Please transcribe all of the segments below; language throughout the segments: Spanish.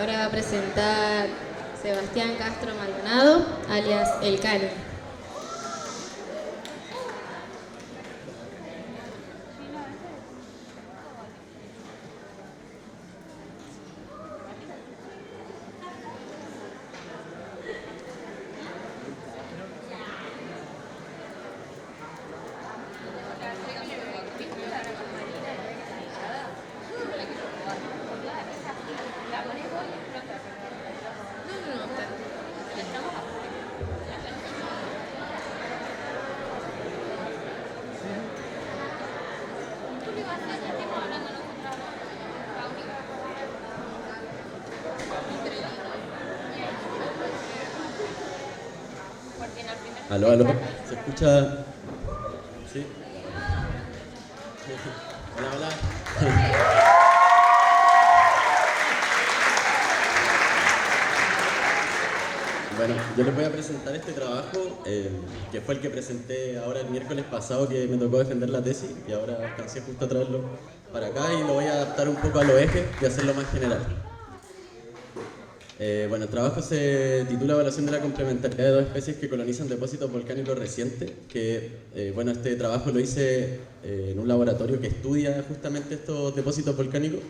Ahora va a presentar Sebastián Castro Maldonado, alias El Calo. Aló, aló, ¿se escucha? ¿Sí? Hola, hola. Bueno, yo les voy a presentar este trabajo, que fue el que presenté ahora el miércoles pasado, que me tocó defender la tesis, y ahora alcancé justo a traerlo para acá y lo voy a adaptar un poco a los ejes y hacerlo más general. Bueno, el trabajo se titula Evaluación de la complementariedad de dos especies que colonizan depósitos volcánicos recientes, que bueno, este trabajo lo hice en un laboratorio que estudia justamente estos depósitos volcánicos.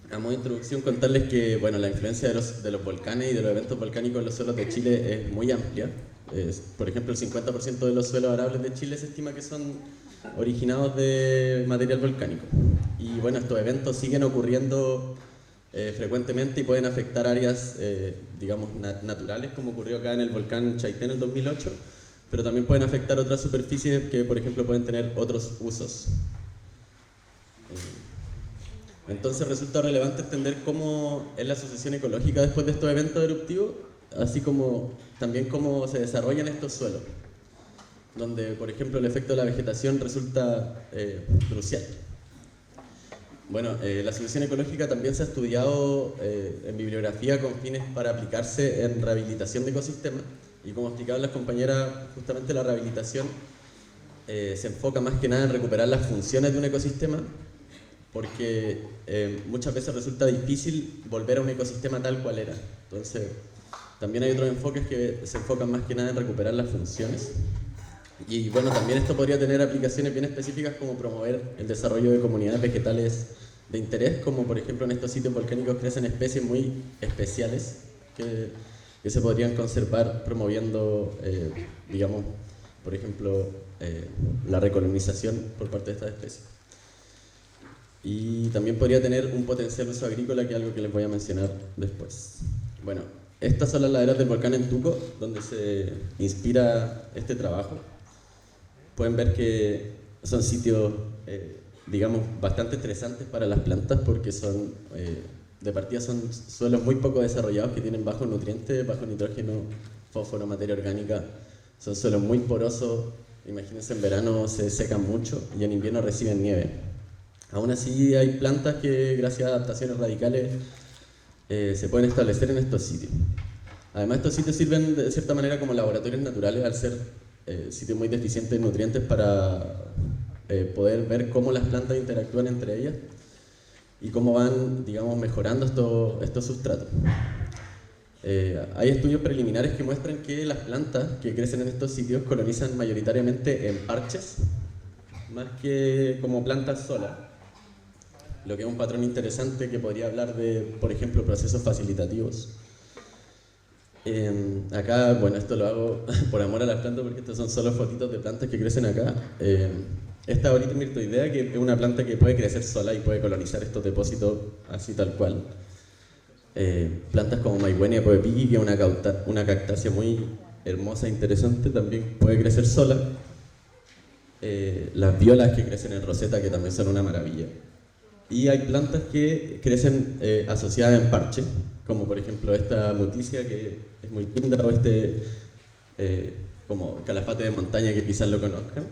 A modo de introducción, contarles que bueno, la influencia de los volcanes y de los eventos volcánicos en los suelos de Chile es muy amplia. Por ejemplo, el 50% de los suelos arables de Chile se estima que son originados de material volcánico. Y bueno, estos eventos siguen ocurriendo frecuentemente y pueden afectar áreas, digamos, naturales, como ocurrió acá en el volcán Chaitén en el 2008, pero también pueden afectar otras superficies que, por ejemplo, pueden tener otros usos. Entonces resulta relevante entender cómo es la asociación ecológica después de estos eventos eruptivos, así como también cómo se desarrollan estos suelos, donde, por ejemplo, el efecto de la vegetación resulta crucial. Bueno, la asociación ecológica también se ha estudiado en bibliografía con fines para aplicarse en rehabilitación de ecosistemas, y como explicaban las compañeras, justamente la rehabilitación se enfoca más que nada en recuperar las funciones de un ecosistema, porque muchas veces resulta difícil volver a un ecosistema tal cual era. Entonces, también hay otros enfoques que se enfocan más que nada en recuperar las funciones. Y bueno, también esto podría tener aplicaciones bien específicas como promover el desarrollo de comunidades vegetales de interés, como por ejemplo en estos sitios volcánicos crecen especies muy especiales que se podrían conservar promoviendo, digamos, por ejemplo, la recolonización por parte de estas especies. Y también podría tener un potencial uso agrícola, que es algo que les voy a mencionar después. Bueno, estas son las laderas del volcán Entuco, donde se inspira este trabajo. Pueden ver que son sitios, digamos, bastante estresantes para las plantas, porque son, de partida son suelos muy poco desarrollados que tienen bajos nutrientes, bajo nitrógeno, fósforo, materia orgánica. Son suelos muy porosos, imagínense, en verano se secan mucho y en invierno reciben nieve. Aún así hay plantas que, gracias a adaptaciones radicales, se pueden establecer en estos sitios. Además, estos sitios sirven de cierta manera como laboratorios naturales, al ser sitios muy deficientes en nutrientes, para poder ver cómo las plantas interactúan entre ellas y cómo van, digamos, mejorando estos sustratos. Hay estudios preliminares que muestran que las plantas que crecen en estos sitios colonizan mayoritariamente en parches, más que como plantas solas, lo que es un patrón interesante que podría hablar de, por ejemplo, procesos facilitativos. Acá, bueno, esto lo hago por amor a las plantas, porque estos son solo fotitos de plantas que crecen acá. Esta ahorita mirtoidea, que es una planta que puede crecer sola y puede colonizar estos depósitos así tal cual. Plantas como Maigüenia poepiqui, que es una cactácea muy hermosa e interesante, también puede crecer sola. Las violas que crecen en roseta, que también son una maravilla. Y hay plantas que crecen asociadas en parche, como por ejemplo esta muticia, que es muy linda, o como calafate de montaña, que quizás lo conozcan.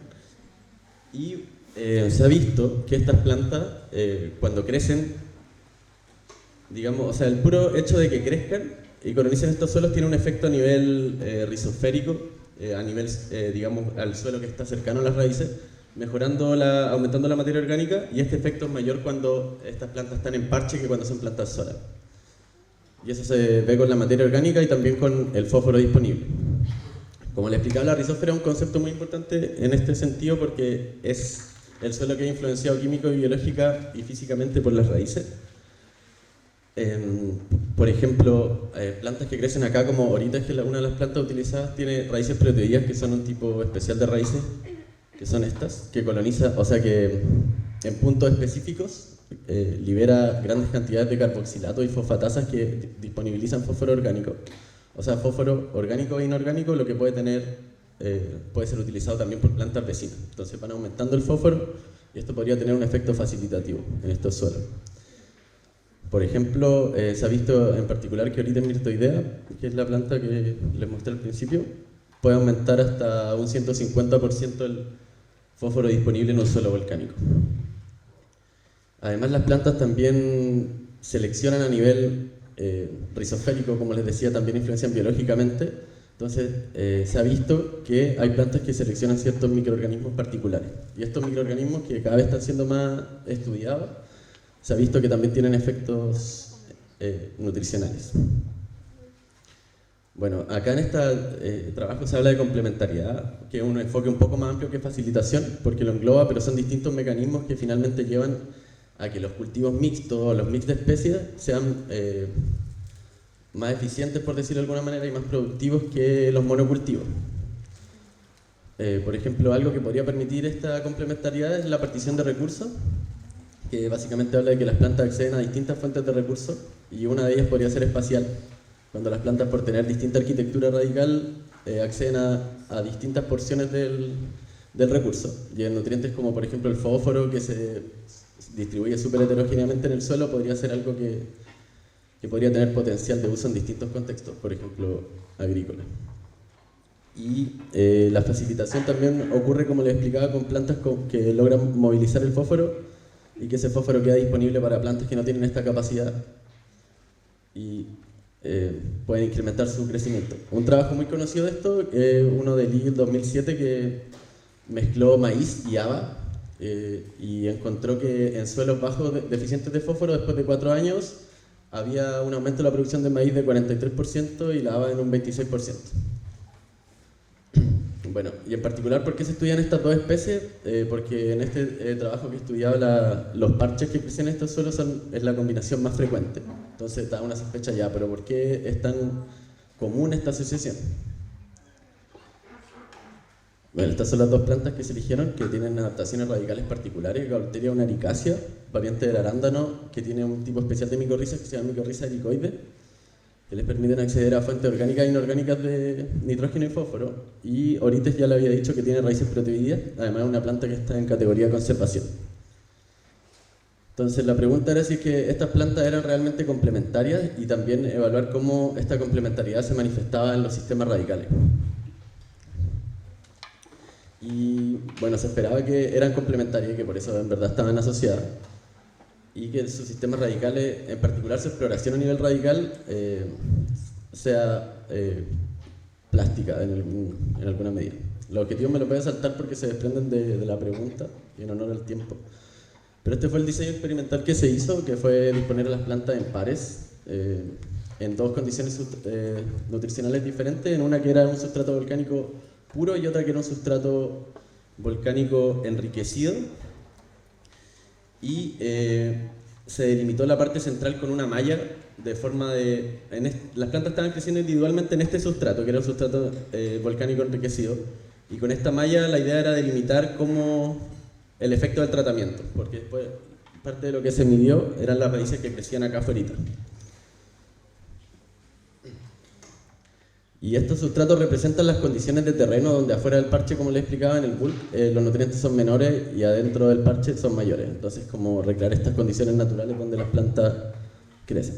Y se ha visto que estas plantas, cuando crecen, digamos, o sea, el puro hecho de que crezcan y colonicen estos suelos tiene un efecto a nivel rizosférico, a nivel, digamos, al suelo que está cercano a las raíces, aumentando la materia orgánica, y este efecto es mayor cuando estas plantas están en parche que cuando son plantas solas. Y eso se ve con la materia orgánica y también con el fósforo disponible. Como le explicaba, la rizósfera es un concepto muy importante en este sentido porque es el suelo que es influenciado químico, biológica y físicamente por las raíces. Por ejemplo, plantas que crecen acá como ahorita, es que una de las plantas utilizadas tiene raíces proteídas, que son un tipo especial de raíces, que son estas, que coloniza, o sea que en puntos específicos libera grandes cantidades de carboxilatos y fosfatasas que disponibilizan fósforo orgánico. O sea, fósforo orgánico e inorgánico, lo que puede ser utilizado también por plantas vecinas. Entonces van aumentando el fósforo y esto podría tener un efecto facilitativo en estos suelos. Por ejemplo, se ha visto en particular que ahorita en Myrtoidea, que es la planta que les mostré al principio, puede aumentar hasta un 150% el fósforo disponible en un suelo volcánico. Además, las plantas también seleccionan a nivel rizosférico, como les decía, también influencian biológicamente. Entonces, se ha visto que hay plantas que seleccionan ciertos microorganismos particulares. Y estos microorganismos, que cada vez están siendo más estudiados, se ha visto que también tienen efectos nutricionales. Bueno, acá en este trabajo se habla de complementariedad, que es un enfoque un poco más amplio que facilitación, porque lo engloba, pero son distintos mecanismos que finalmente llevan a que los cultivos mixtos o los mix de especies sean más eficientes, por decirlo de alguna manera, y más productivos que los monocultivos. Por ejemplo, algo que podría permitir esta complementariedad es la partición de recursos, que básicamente habla de que las plantas acceden a distintas fuentes de recursos y una de ellas podría ser espacial, cuando las plantas, por tener distinta arquitectura radical, acceden a distintas porciones del recurso. Y en nutrientes como por ejemplo el fósforo, que se distribuye súper heterogéneamente en el suelo, podría ser algo que podría tener potencial de uso en distintos contextos, por ejemplo agrícolas. Y la facilitación también ocurre, como les explicaba, con plantas que logran movilizar el fósforo y que ese fósforo queda disponible para plantas que no tienen esta capacidad y pueden incrementar su crecimiento. Un trabajo muy conocido de esto es uno de Lee del 2007, que mezcló maíz y haba y encontró que en suelos bajos deficientes de fósforo, después de 4 años, había un aumento de la producción de maíz de 43% y la haba en un 26%. Bueno, y en particular, ¿por qué se estudian estas dos especies? Porque en este trabajo que estudiaba los parches que crecen en estos suelos es la combinación más frecuente. Entonces da una sospecha ya, pero ¿por qué es tan común esta asociación? Bueno, estas son las dos plantas que se eligieron, que tienen adaptaciones radicales particulares. Gaultheria unaricacia, variante del arándano, que tiene un tipo especial de micorrizas que se llama micorriza ericoide, que les permiten acceder a fuentes orgánicas e inorgánicas de nitrógeno y fósforo. Y Orites ya le había dicho que tiene raíces proteídas, además es una planta que está en categoría de conservación. Entonces la pregunta era si es que estas plantas eran realmente complementarias y también evaluar cómo esta complementariedad se manifestaba en los sistemas radicales. Y bueno, se esperaba que eran complementarias y que por eso en verdad estaban asociadas, y que sus sistemas radicales, en particular su exploración a nivel radical, sea plástica en alguna medida. Los objetivos me los voy a saltar porque se desprenden de la pregunta y en honor al tiempo. Pero este fue el diseño experimental que se hizo, que fue disponer a las plantas en pares, en dos condiciones nutricionales diferentes, en una que era un sustrato volcánico puro y otra que era un sustrato volcánico enriquecido. Y se delimitó la parte central con una malla de forma de... las plantas estaban creciendo individualmente en este sustrato, que era un sustrato volcánico enriquecido, y con esta malla la idea era delimitar cómo el efecto del tratamiento, porque después parte de lo que se midió eran las raíces que crecían acá afuera. Y estos sustratos representan las condiciones de terreno donde afuera del parche, como les explicaba en el bulk, los nutrientes son menores y adentro del parche son mayores. Entonces, como recrear estas condiciones naturales donde las plantas crecen.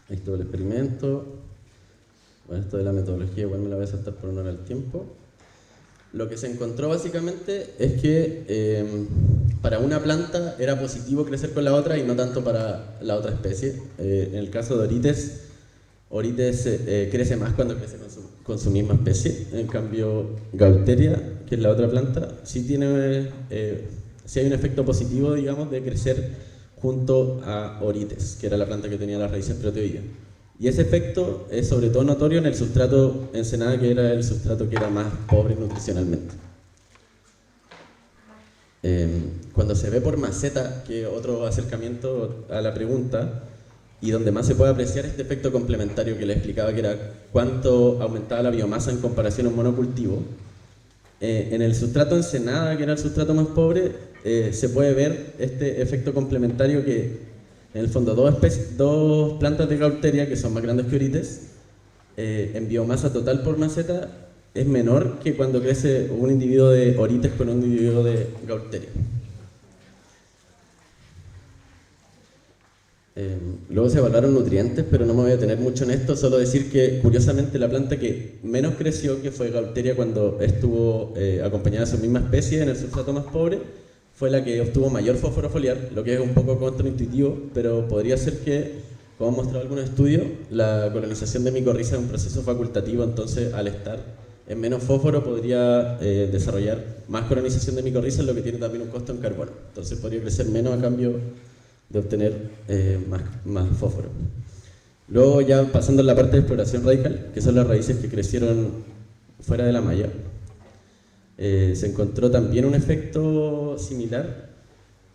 Ahí está el experimento. Bueno, esto de la metodología igual me la voy a saltar por honor al tiempo. Lo que se encontró básicamente es que para una planta era positivo crecer con la otra y no tanto para la otra especie. En el caso de Orites, Orites crece más cuando crece con su misma especie. En cambio, Gaulteria, que es la otra planta, sí hay un efecto positivo, digamos, de crecer junto a Orites, que era la planta que tenía las raíces proteoides. Y ese efecto es sobre todo notorio en el sustrato Ensenada, que era el sustrato que era más pobre nutricionalmente. Cuando se ve por maceta, que otro acercamiento a la pregunta, y donde más se puede apreciar este efecto complementario que le explicaba, que era cuánto aumentaba la biomasa en comparación a un monocultivo, en el sustrato Ensenada, que era el sustrato más pobre, se puede ver este efecto complementario que, en el fondo, dos plantas de Gaulteria, que son más grandes que Orites, en biomasa total por maceta, es menor que cuando crece un individuo de Orites con un individuo de Gaulteria. Luego se evaluaron nutrientes, pero no me voy a detener mucho en esto, solo decir que curiosamente la planta que menos creció, que fue Gaulteria cuando estuvo acompañada de su misma especie en el sustrato más pobre, fue la que obtuvo mayor fósforo foliar, lo que es un poco contraintuitivo, pero podría ser que, como han mostrado algunos estudios, la colonización de micorriza es un proceso facultativo, entonces al estar en menos fósforo podría desarrollar más colonización de micorriza, lo que tiene también un costo en carbono, entonces podría crecer menos a cambio de obtener más fósforo. Luego, ya pasando a la parte de exploración radical, que son las raíces que crecieron fuera de la malla, se encontró también un efecto similar.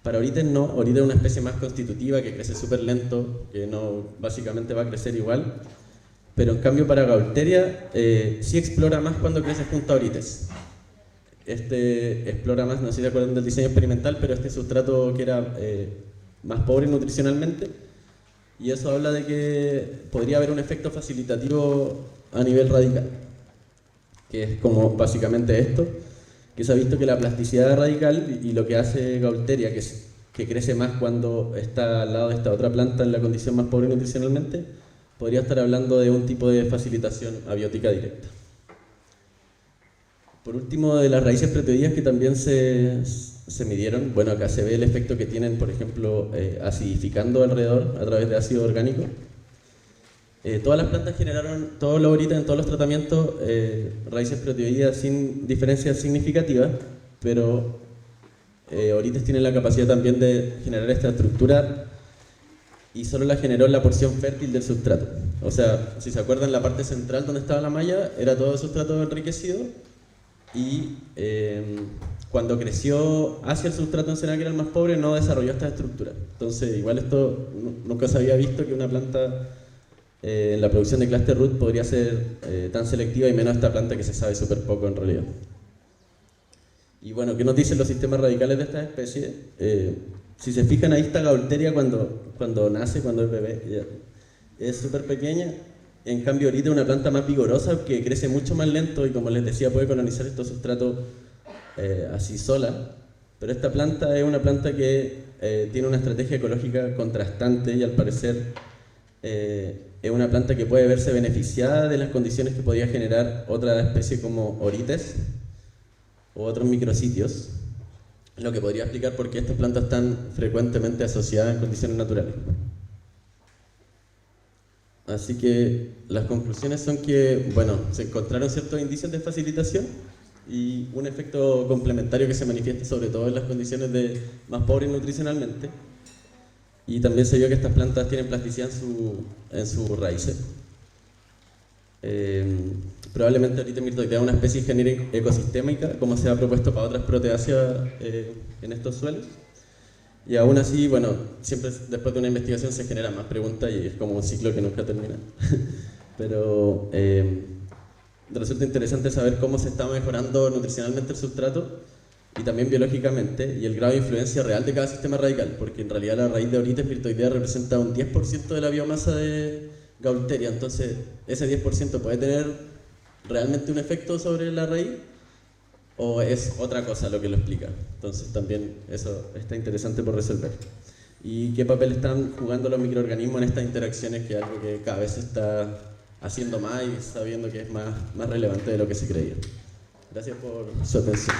Para Orites no, Orites es una especie más constitutiva que crece súper lento, que no, básicamente va a crecer igual, pero en cambio para Gaulteria sí explora más cuando crece junto a Orites. Explora más, no sé si se acuerdan del diseño experimental, pero este sustrato que era más pobre nutricionalmente, y eso habla de que podría haber un efecto facilitativo a nivel radical, que es como básicamente esto, que se ha visto que la plasticidad radical y lo que hace Gaulteria, que crece más cuando está al lado de esta otra planta en la condición más pobre nutricionalmente, podría estar hablando de un tipo de facilitación abiótica directa. Por último, de las raíces proteoides que también se midieron, bueno, acá se ve el efecto que tienen, por ejemplo, acidificando alrededor a través de ácido orgánico. Todas las plantas generaron, todos los Orites en todos los tratamientos, raíces proteoides sin diferencias significativas, pero Orites tienen la capacidad también de generar esta estructura y solo la generó en la porción fértil del sustrato. O sea, si se acuerdan, la parte central donde estaba la malla era todo sustrato enriquecido, y cuando creció hacia el sustrato Ensenada, que era el más pobre, no desarrolló esta estructura. Entonces, igual esto nunca se había visto, que una planta en la producción de cluster root podría ser tan selectiva, y menos esta planta que se sabe súper poco en realidad. Y bueno, ¿qué nos dicen los sistemas radicales de esta especie? Si se fijan, ahí está Gaulteria cuando nace, cuando es bebé, es súper pequeña. En cambio, ahorita es una planta más vigorosa que crece mucho más lento y, como les decía, puede colonizar estos sustratos así sola. Pero esta planta es una planta que tiene una estrategia ecológica contrastante, y al parecer es una planta que puede verse beneficiada de las condiciones que podía generar otra especie como Orites o otros micrositios, lo que podría explicar por qué estas plantas están frecuentemente asociadas en condiciones naturales. Así que las conclusiones son que, bueno, se encontraron ciertos indicios de facilitación y un efecto complementario que se manifiesta sobre todo en las condiciones más pobres nutricionalmente. Y también se vio que estas plantas tienen plasticidad en sus raíces. Probablemente ahorita Myrtoidea es una especie ingeniera ecosistémica, como se ha propuesto para otras proteáceas en estos suelos. Y aún así, bueno, siempre después de una investigación se generan más preguntas y es como un ciclo que nunca termina. Pero resulta interesante saber cómo se está mejorando nutricionalmente el sustrato y también biológicamente, y el grado de influencia real de cada sistema radical, porque en realidad la raíz de Orites Myrtoidea representa un 10% de la biomasa de Gaulteria, entonces ese 10% puede tener realmente un efecto sobre la raíz, o es otra cosa lo que lo explica. Entonces también eso está interesante por resolver. ¿Y qué papel están jugando los microorganismos en estas interacciones, que es algo que cada vez se está haciendo más y sabiendo que es más relevante de lo que se creía? Gracias por su atención.